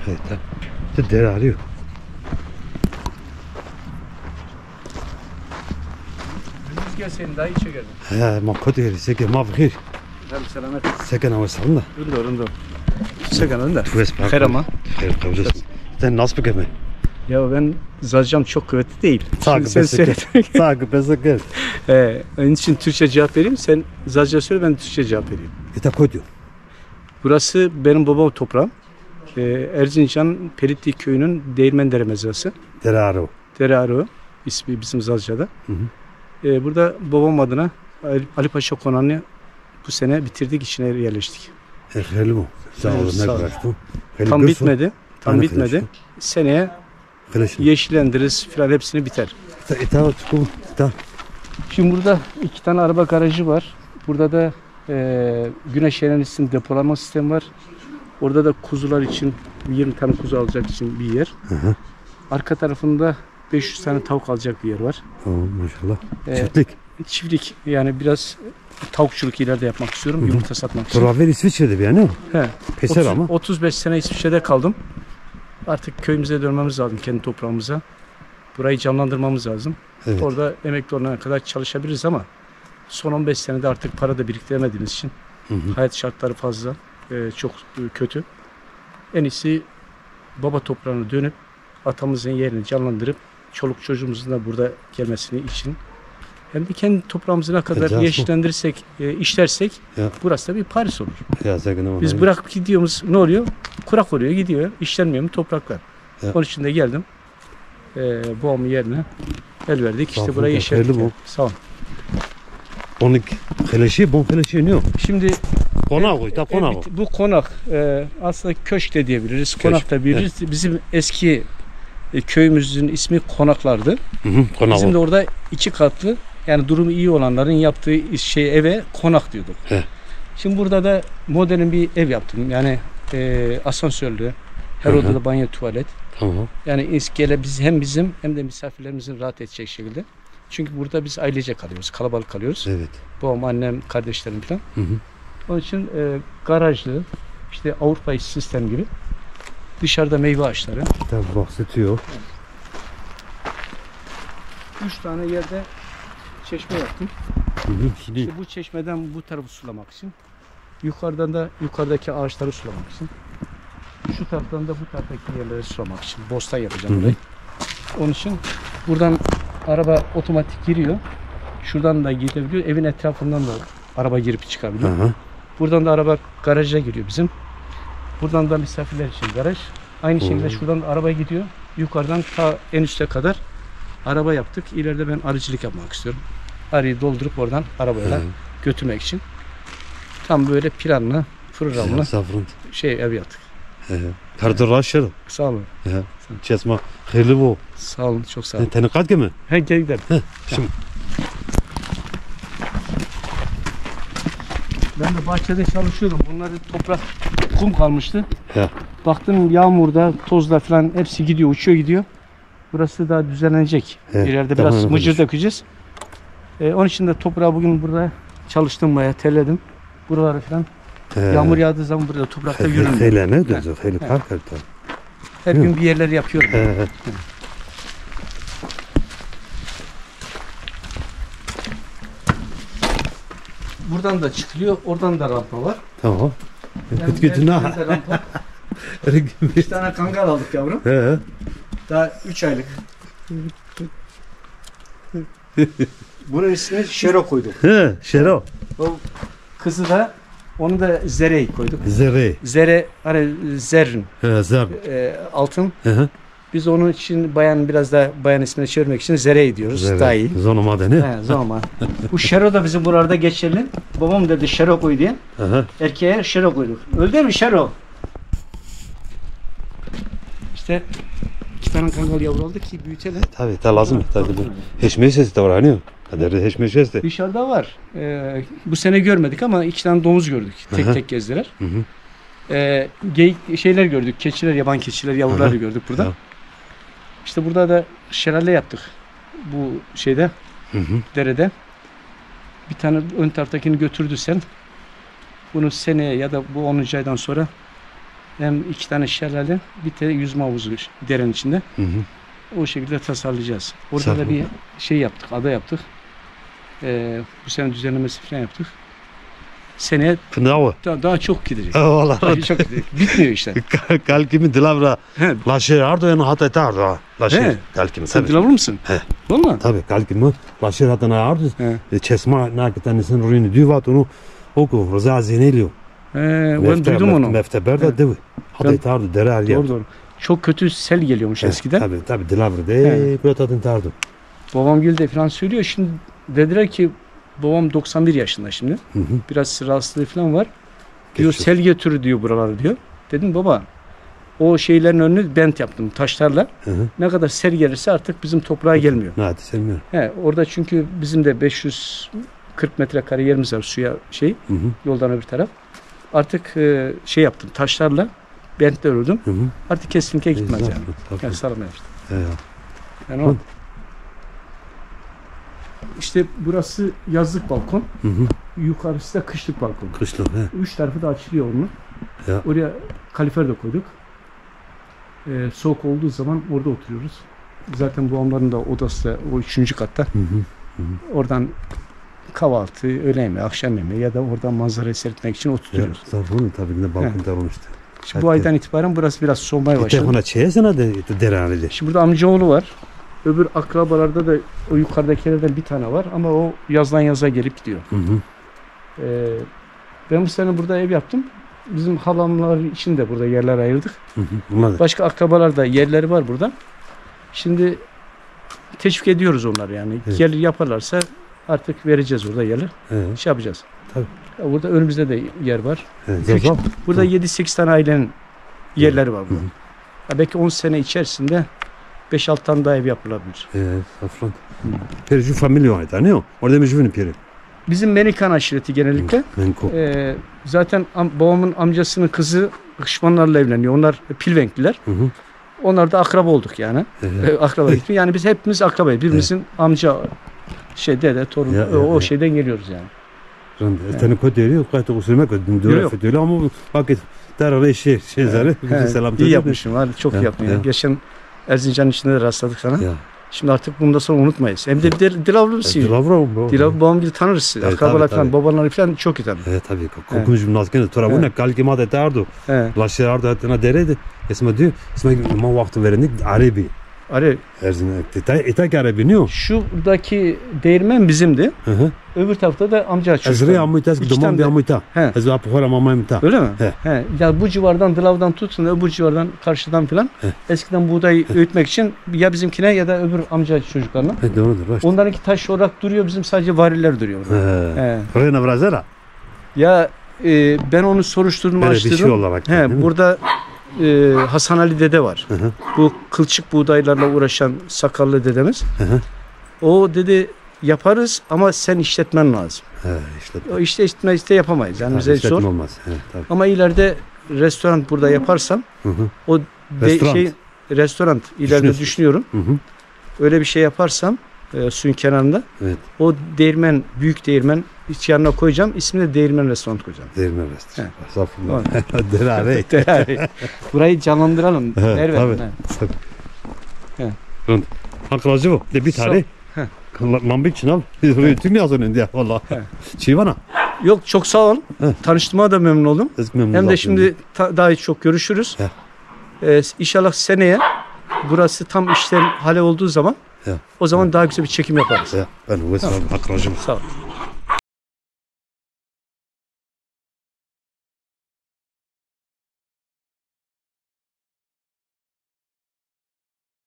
Evet. De dere arıyor. Rüzgar senin daha iyi çekerdim. He, ma koderi seke ma bkhir. Hem selamet. Seke na wasalna. Rında. Sekanında. Tuves bak. Hayır ama. Hayır kavcas. Sen nasıl bekeme? Ya ben zacam çok kuvvetli değil. Takip Sen söyle. Takip etsek. Onun için Türkçe cevap vereyim. Sen Zacca söyle, ben Türkçe cevap vereyim. Ita kodyo. Burası benim babam toprağım. Erzincan Peritli köyünün Değirmendere mezrası. Dere arıyor. Dere Arı ismi bizim Zacca'da. Burada babam adına Ali Paşa Konağı'nı bu sene bitirdik, içine yerleştik. Hayırlı mı? Sağ olun, ne Sağ ol. bıraktın? Tam bitmedi. Tam bitmedi. Seneye yeşillendiririz filan, hepsini biter. İta. Şimdi burada 2 tane araba garajı var. Burada da güneş enerjisinin depolama sistemi var. Orada da kuzular için 20 tane kuzu alacak için bir yer. Hı. Arka tarafında 500 tane tavuk alacak bir yer var. Maşallah. Çiftlik. Çiftlik, yani biraz tavukçuluk ileride yapmak istiyorum. Yumurta satmak için. Turaver İsviçre'de bir yani. He. Peser ama. 35 sene İsviçre'de kaldım. Artık köyümüze dönmemiz lazım, kendi toprağımıza. Burayı canlandırmamız lazım. Evet. Orada emekli olana kadar çalışabiliriz ama son 15 senede artık para da biriktiremediğimiz için hayat şartları fazla çok kötü. En iyisi baba toprağına dönüp atamızın yerini canlandırıp çoluk çocuğumuzun da burada gelmesini için, hem de kendi toprağımızı ne kadar yeşillendirirsek, işlersek burası da bir Paris olur. Biz bırakıp gidiyoruz, ne oluyor? Kurak oluyor, gidiyor. İşlenmiyor mu topraklar? Onun için de geldim. Babamın yerine el verdik. İşte burayı yeşerttik. Sağ ol. Onun heleşi, bon heleşi ne o? Şimdi konak. Bu konak. Aslında köşk de diyebiliriz. Köşk. Konak da diyebiliriz. Bizim eski köyümüzün ismi Konaklar'dı. Bizim de orada 2 katlı, yani durumu iyi olanların yaptığı eve konak diyorduk. Şimdi burada da modern bir ev yaptım. Yani asansörlü, her odada banyo, tuvalet. Tamam. Yani hem bizim hem de misafirlerimizin rahat edecek şekilde. Çünkü burada biz ailece kalıyoruz, kalabalık kalıyoruz. Evet. Babam, annem, kardeşlerim falan. Onun için garajlı, işte Avrupa sistem gibi. Dışarıda meyve ağaçları. Tabii bahsediyor. 3 tane yerde çeşme yaptım. İşte bu çeşmeden bu tarafı sulamak için. Yukarıdan da yukarıdaki ağaçları sulamak için. Şu taraftan da bu taraftaki yerleri sulamak için. Bostan yapacağım burayı. Onun için buradan araba otomatik giriyor. Şuradan da gidebiliyor. Evin etrafından da araba girip çıkabiliyor. Buradan da araba garaja giriyor bizim. Buradan da misafirler için garaj. Aynı şekilde şuradan araba gidiyor. Yukarıdan ta en üste kadar araba yaptık. İleride ben arıcılık yapmak istiyorum. Arıyı doldurup oradan arabayla götürmek için. Tam böyle planlı, programlı ev yaptık. Kardır Sağ olun. Çesma hayırlı bu. Sağ olun, çok sağ olun. Tenekat gibi mi? Gel gidelim. Şimdi. Ben de bahçede çalışıyorum. Bunları toprak, kum kalmıştı. He. Baktım yağmurda, tozla falan hepsi gidiyor, uçuyor gidiyor. Burası daha düzenlenecek. İleride biraz mıcır dökeceğiz. Onun için de toprağı bugün burada çalıştım, bayağı terledim. Buraları falan. Yağmur yağdığı zaman burada toprakta yürünüyor. Hele ne diyorsun? Hele kalkar tabii. Her gün bir yerleri yapıyorum. Buradan da çıkılıyor, oradan da rampa var. Tamam. Rampa. 3 tane kangal aldık yavrum. Daha 3 aylık. Bunun ismini Şero koyduk. Şero. O kızı da, onu da Zere'yi koyduk. Zere, hani zerrin. Altın. Biz onun için biraz da bayan ismini çevirmek için Zere'yi diyoruz. Daha iyi. Zona madeni. Zona. Bu Şero da bizim buralarda geçerli. Babam dedi Şero koy diye. Erkeğe Şero koyduk. Öldü mü Şero? İşte 2 tane kangal yavru oldu ki büyütelim. Tabii lazım. Heşme sesi de var hani. Kaderde heşme sesi de. Dışarıda var. Bu sene görmedik ama 2 tane domuz gördük. Tek tek gezdiler. Geyik şeyler gördük. Keçiler, yaban keçiler, yavruları gördük burada. İşte burada da şelale yaptık. Bu şeyde, derede. Bir tane ön taraftakini götürdü sen. Bunu seneye ya da bu 10. aydan sonra hem 2 tane şelale, bir tane yüzme havuzu derenin içinde. Hı hı. O şekilde tasarlayacağız. Orada Sağ da olun. bir şey yaptık, ada yaptık. Bu sene düzenlemesi falan yaptık. Seneye Bravo. daha çok gidecek. Vallahi. Daha çok gidecek. Bitmiyor işte. Kalkimi dilavra. He. Lasciare ardo e non hata tardo. Lasciare. He. Kalkimi Sen tabii. dilavur musun? He. Valla? Tabii kalkimi. Lasciare hata na ardo. He. Çesma nakitanisın ruini düvat onu oku. Rıza zineliyor. Ben duydum onu. Mefteber de He. devi. Hata tardo dere her yer. Doğru doğru. Çok kötü sel geliyormuş eskiden. Tabii dilavra de. Kuratadın tardo. Babam Gül de falan söylüyor. Şimdi dediler ki babam 91 yaşında şimdi. Hı hı. Biraz rahatsızlığı falan var. Diyor Geçmiş sel götürür diyor buraları diyor. Dedim baba o şeylerin önünü bent yaptım taşlarla. Hı hı. Ne kadar sel gelirse artık bizim toprağa gelmiyor. Ne hadi sevmiyorum. Orada çünkü bizim de 540 metrekare yerimiz var suya Hı hı. yoldan öbür taraf. Artık şey yaptım taşlarla bentle ördüm. Hı hı. Artık kesinlikle gitmez yani. Tabii. Yani sarılma yaptım. He. Yani o. İşte burası yazlık balkon. Hı hı. Yukarısı da kışlık balkon. Kışlık he. 3 tarafı da açılıyor onun. Ya. Oraya kalifer de koyduk. Soğuk olduğu zaman orada oturuyoruz. Zaten babamların da odası da o 3. katta. Hı hı. Oradan kahvaltı, öğle yemeği, akşam yemeği ya da oradan manzarayı seyretmek için Ya. oturuyoruz. Tabii tabii ne balkonda olmuştu. Şimdi bu aydan itibaren burası biraz soğumaya başladı. Telefona çeyesene de derhanede. Şimdi burada amcaoğlu var. Öbür akrabalarda da o yukarıdakilerden bir tane var ama o yazdan yaza gelip gidiyor. Hı hı. Ben bu sene burada ev yaptım. Bizim halamlar için de burada yerler ayırdık. Hı hı. Bunlar da. Başka akrabalar da yerleri var burada. Şimdi teşvik ediyoruz onları yani. Evet. Gelir yaparlarsa artık vereceğiz orada yerler. He. Şey yapacağız. Tabii. Ya burada önümüzde de yer var. He. Küçük. Zaten. Burada 7-8 tane ailenin yerleri var burada. Hı. Ya belki 10 sene içerisinde 5-6 tane daha ev yapılabilir. Safran. Per giù famiglia ne o? Orada mı juveni peri? Bizim Menikan aşireti genellikle. Menko. Zaten babamın amcasının kızı Hışmanlarla evleniyor. Onlar Pilvenkliler. Hı hı. Onlar da akraba olduk yani. Akraba gittim. Yani biz hepimiz akrabayız. Birbirimizin amca, dede, torun o şeyden geliyoruz yani. Tane koderi, kayıt usulüme koydum. Döre fetüyle ama vakit derhal şeyleri. Selam İyi yapmışsın. Çok iyi yaptın. Ya. Geçen Erzincan'ın içinde de rastladık sana. Ya. Şimdi artık bundan sonra unutmayız. Hem de bir dilavru musun? Dilavru babam bir tanırız sizi. Akrabalar falan, babaları falan çok iyi tanır. Tabii. Kokuncu nazken tora bu ne kalkima da tardo. Laşer ardo etna deredi. Esma diyor. Esma ma vakti verendik Arabi. Arabi. Erzincan. İtak Arabi ne o? Şuradaki değirmen bizimdi. Hı hı. Öbür tarafta da amca çocuklar. Ezri amita duman bir amita. Ezri apıhara mama amita. Öyle mi? He. Ya bu civardan Dilav'dan tutsun öbür civardan karşıdan filan. Eskiden buğday öğütmek için ya bizimkine ya da öbür amca çocuklarına. Doğrudur. Onlarınki taş olarak duruyor, bizim sadece variller duruyor. Rena Brazera. Ya ben onu soruşturdum, araştırdım. Bir şey olarak. Burada Hasan Ali dede var. Hı hı. Bu kılçık buğdaylarla uğraşan sakallı dedemiz. Hı hı. O dedi yaparız ama sen işletmen lazım. O işletme yapamayız. Yani bize zor. Olmaz. Tabii. Ama ileride restoran burada yaparsam o restoran ileride düşünüyorum. Hı hı. Öyle bir şey yaparsam suyun kenarında o değirmen, büyük değirmen iç yanına koyacağım. İsmini de değirmen restoran koyacağım. Değirmen restoran. Safırlar. Derare. Burayı canlandıralım. Tabii. Hakkılacı bu. De bir tane. Lambik çınav. Tüm yazın indi ya valla. Çivana. Yok çok sağ ol. Tanıştığıma da memnun oldum. Hem de şimdi daha çok görüşürüz. İnşallah seneye burası tam işlem hale olduğu zaman o zaman daha güzel bir çekim yaparız. Ben Hakkılacı. Sağ ol.